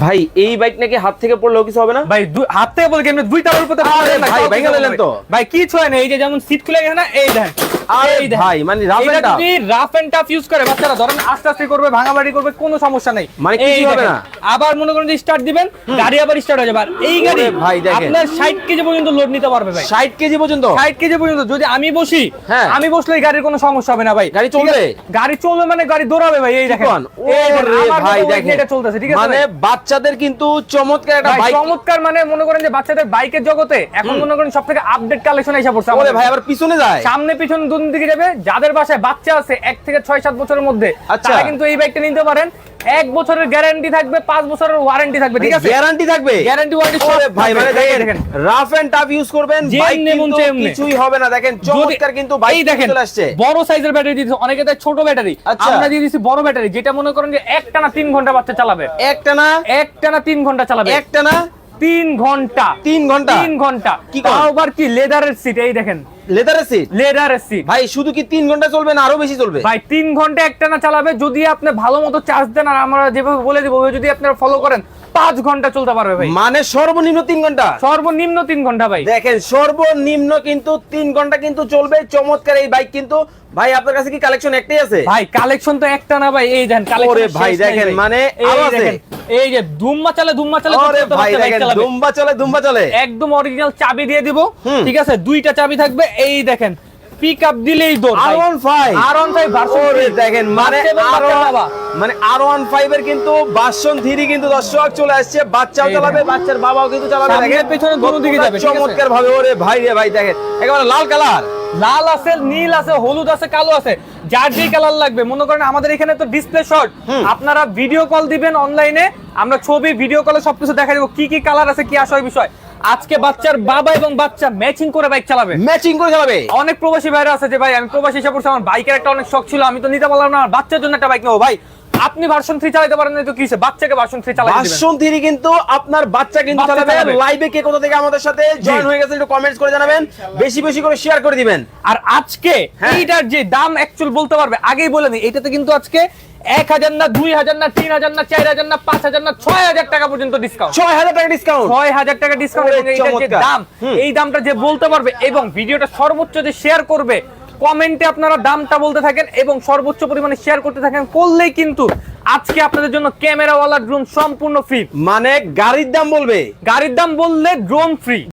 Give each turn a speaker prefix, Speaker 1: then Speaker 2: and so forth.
Speaker 1: ভাই এই বাইক নাকি হাত থেকে পড়লেও কিছু হবে না
Speaker 2: ভাই হাত থেকে বলে কেমনে দুই তারের উপরে
Speaker 1: ভাই ভেঙে দিলেন তো
Speaker 2: ভাই কিছু হয় না। এই যে যেমন সিট খুলে গেছে না, এই দেখেন
Speaker 1: ভাই মানে
Speaker 2: রাফ এন্ড টাফ ইউজ করে বাচ্চারা, ধরেন আস্তে আস্তে করবে, ভাঙাবাড়ি করবে, কোনো সমস্যা নাই,
Speaker 1: মানে কিছু হবে না।
Speaker 2: আবার মনে করেন যে স্টার্ট দিবেন, গাড়ি আবার স্টার্ট হয়ে যাবে। আর এই গাড়ি
Speaker 1: ভাই দেখেন
Speaker 2: আপনার 60 কেজি পর্যন্ত লোড নিতে পারবে ভাই,
Speaker 1: 60 কেজি পর্যন্ত,
Speaker 2: 60 কেজি পর্যন্ত। যদি আমি বসি,
Speaker 1: হ্যাঁ
Speaker 2: আমি বসলে এই গাড়ির কোনো সমস্যা হবে না ভাই।
Speaker 1: গাড়ি চলবে,
Speaker 2: গাড়ি চলবে মানে গাড়ি দৌড়াবে ভাই। এই দেখেন
Speaker 1: ভাই দেখেন
Speaker 2: এটা চলতেছে, ঠিক আছে।
Speaker 1: মানে বাচ্চাদের কিন্তু চমৎকার একটা বাইক,
Speaker 2: চমৎকার মানে মনে করেন যে বাচ্চাদের বাইকের জগতে এখন মনে করেন সবথেকে আপডেট কালেকশন এসে পড়ছে।
Speaker 1: ওরে ভাই আবার পিছনে যায়,
Speaker 2: সামনে পিছনে দুই দিকে যাবে। যাদের বাসায় বাচ্চা আছে 1 থেকে 6-7 বছরের মধ্যে, তারা কিন্তু এই বাইকটা নিতে পারেন। 1 বছরের গ্যারান্টি থাকবে, 5 বছরের ওয়ারেন্টি থাকবে, ঠিক আছে।
Speaker 1: গ্যারান্টি থাকবে,
Speaker 2: গ্যারান্টি ওয়ারেন্টি সব
Speaker 1: ভাই মানে দেখেন রাফ এন্ড টাফ ইউজ করবেন, বাইক কিন্তু কিছুই হবে না। দেখেন চমৎকার কিন্তু বাইক চলে আসছে।
Speaker 2: বড় সাইজের ব্যাটারি দিয়েছে, অনেকে দেয় ছোট ব্যাটারি, আমরা দিয়ে দিয়েছি বড় ব্যাটারি, যেটা মনে করেন যে একটানা 3 ঘন্টা বাচ্চা চালাবে। একটানা 3 ঘন্টা চালাবে, একটানা 3 ঘন্টা, 3 ঘন্টা। কি আবার কি লেদারের সিট, এই দেখেন
Speaker 1: লেদারের সিট,
Speaker 2: লেদারের সিট
Speaker 1: ভাই শুধু কি 3 ঘন্টা চলবে না আরো বেশি চলবে?
Speaker 2: ভাই 3 ঘন্টা একটানা চালাবে যদি আপনি ভালো মতো চার্জ দেন, আর আমরা যেভাবে বলে দেব যদি আপনারা ফলো করেন 5 ঘন্টা চলতে পারবে ভাই।
Speaker 1: মানে সর্বনিম্ন 3 ঘন্টা,
Speaker 2: সর্বনিম্ন 3 ঘন্টা ভাই।
Speaker 1: দেখেন সর্বনিম্ন কিন্তু 3 ঘন্টা কিন্তু চলবে। চমৎকার এই বাইক কিন্তু ভাই আপনার কাছে কি কালেকশন একটাই আছে?
Speaker 2: ভাই কালেকশন তো একটা না ভাই, এই দেখেন কালেকশন।
Speaker 1: ওরে ভাই দেখেন মানে আরো আছে,
Speaker 2: এই যে দুম্বা চলে
Speaker 1: ওরে ভাই দেখেন দুম্বা চলে
Speaker 2: একদম অরিজিনাল চাবি দিয়ে দিব, ঠিক আছে। 2টা চাবি থাকবে, এই দেখেন পিকআপ দিলেই দৌড়। R15 ভার্সন
Speaker 1: দেখেন মানে R15 এর কিন্তু ভার্সন 3 কিন্তু দর্শক চলে আসছে। বাচ্চাও চালাবে, বাচ্চার বাবাও কিন্তু চালাবে। দেখেন
Speaker 2: পেছনে দুটো দিকে যাবে
Speaker 1: চমৎকার ভাবে। ওরে ভাই রে ভাই দেখেন একেবারে লাল কালার,
Speaker 2: লাল আছে, নীল আছে, হলুদ আছে, কালো আছে, যার যেই কালার লাগবে। মনে করেন আমাদের এখানে তো ডিসপ্লে শট, আপনারা ভিডিও কল দিবেন অনলাইনে, আমরা ছবি ভিডিও কলে সবকিছু দেখা দেব কি কি কালার আছে, কি আসল বিষয়। আজকে বাচ্চার বাবা এবং বাচ্চা ম্যাচিং করে বাইক চালাবে,
Speaker 1: ম্যাচিং করে চালাবে।
Speaker 2: অনেক প্রবাসী ভাইরা আছে যে ভাই আমি প্রবাসী এসে পড়ছি, আমার বাইকের একটা অনেক শখ ছিল, আমি তো নিতে পারলাম না, বাচ্চার জন্য একটা বাইক নেবো। ভাই আপনি ভার্সন 3 চালাতে পারেন না তো কি হইছে, বাচ্চাকে ভার্সন 3 চালাতে দিবেন।
Speaker 1: ভার্সন 3 কিন্তু আপনার বাচ্চা কিন্তু চালাবে। লাইভে কে কোথা থেকে আমাদের সাথে জয়েন হয়ে গেছে একটু কমেন্টস করে জানাবেন, বেশি বেশি করে শেয়ার করে দিবেন।
Speaker 2: আর আজকে এইটার যে দাম অ্যাকচুয়াল বলতে পারবে, আগেই বলে নি, এটাতে কিন্তু আজকে 1000 না 2000 না 3000 না 4000 না 5000 না 6000 টাকা পর্যন্ত ডিসকাউন্ট।
Speaker 1: 6000 টাকা ডিসকাউন্ট,
Speaker 2: 6000 টাকা ডিসকাউন্ট। এবং এইটার যে দাম, এই দামটা যে বলতে পারবে এবং ভিডিওটা সর্বোচ্চ যে শেয়ার করবে, কমেন্টে আপনারা দামটা বলতে থাকেন এবং সর্বোচ্চ পরিমাণে শেয়ার করতে থাকেন, করলেই কিন্তু আজকে আপনাদের জন্য ক্যামেরাওয়ালা ড্রোন সম্পূর্ণ ফ্রি।
Speaker 1: মানে গাড়ির দাম বলবে,
Speaker 2: গাড়ির দাম বললে ড্রোন ফ্রি।